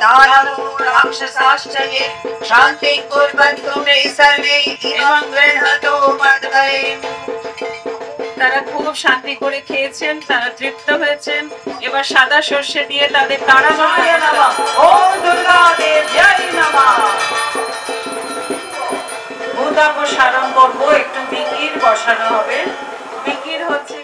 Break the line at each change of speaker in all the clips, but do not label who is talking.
दानवो राक्षसाश्च ये शान्तिं कुर्वन्तु मे सर्वे इमं गृह्णतो मद्भये।
তারা খুব শান্তি করে খেয়েছেন, তারা তৃপ্ত হয়েছেন। এবার সাদা সর্ষে দিয়ে তাদের তারা
ওম দুর্গা দেব্যায় নমঃ।
ভূতাপসারণ করবো, একটু মিকির বসানো হবে। মিকির হচ্ছে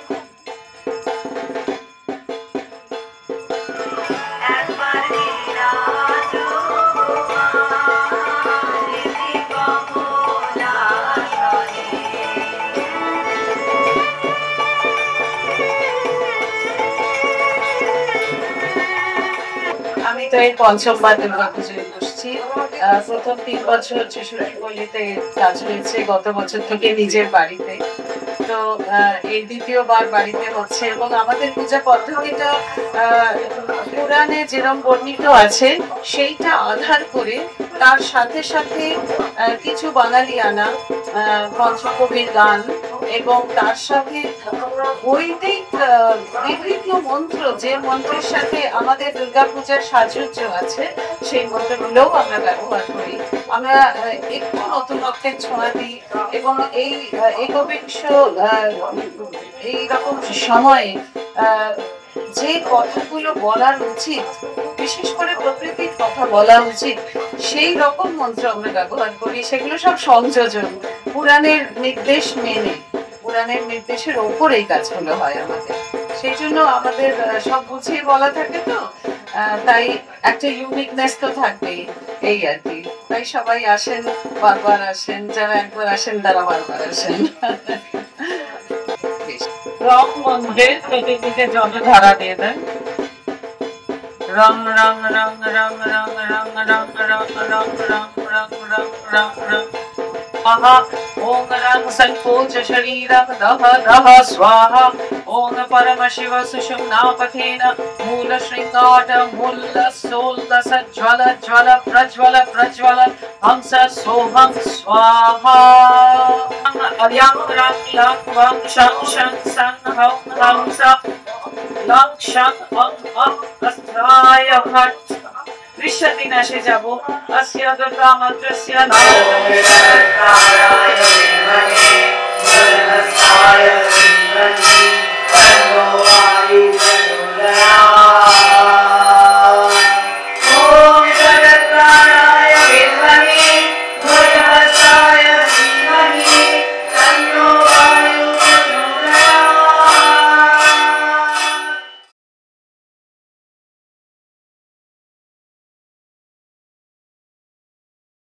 তো এই পঞ্চমবার দুর্গাপুজোয় বসছি। প্রথম 3 বছর শ্বশুরপল্লীতে কাজ হয়েছে, গত বছর থেকে নিজের বাড়িতে। তো এই দ্বিতীয়বার বাড়িতে হচ্ছে এবং আমাদের পূজা পদ্ধতিটা পুরাণে যেরকম বর্ণিত আছে সেইটা আধার করে তার সাথে সাথে কিছু বাঙালিয়ানা পঞ্চকবির গান এবং তার সাথে বৈদিক বিভিন্ন মন্ত্র, যে মন্ত্রের সাথে আমাদের দুর্গাপূজার সাজুজ্য আছে সেই মন্ত্রগুলোও আমরা ব্যবহার করি। আমরা একটু নতুনত্বের ছোঁয়া দিই এবং এই একবিংশ এইরকম সময়ে যে কথাগুলো বলার উচিত, বিশেষ করে প্রকৃতির কথা বলা উচিত, সেই রকম মন্ত্র আমরা ব্যবহার করি। সেগুলো সব সংযোজন, পুরাণের নির্দেশ মেনে, পুরাণের নির্দেশের ওপর এই কাজগুলো হয় আমাদের। সেই জন্য আমাদের সব বুঝিয়ে বলা থাকে, তো তাই একটা ইউনিকনেস তো থাকবেই, এই আর কি। তাই সবাই আসেন, বারবার আসেন, যারা একবার আসেন তারা বারবার আসেন। রং মন্দির চতুর্দিকে জলধারা দিয়ে দেন। রং রং রং রং রং রং রং রং রং রং রং রং রং রং ओम रंग संकोच शरीरं दह दह स्वाहा। ओम परम शिव सुषुम्नापथेन मूल श्रृंगाट मूल सोल सज्ज्वल ज्वल प्रज्वल प्रज्वल हंस सोहं स्वाहा। अद्यां रं लं वं शं शं सं हं हंस लं शं अं अं अस्त्राय भट्। विश्वदिनाशे जाबो अस्य दुर्गा मन्त्रस्य नारायण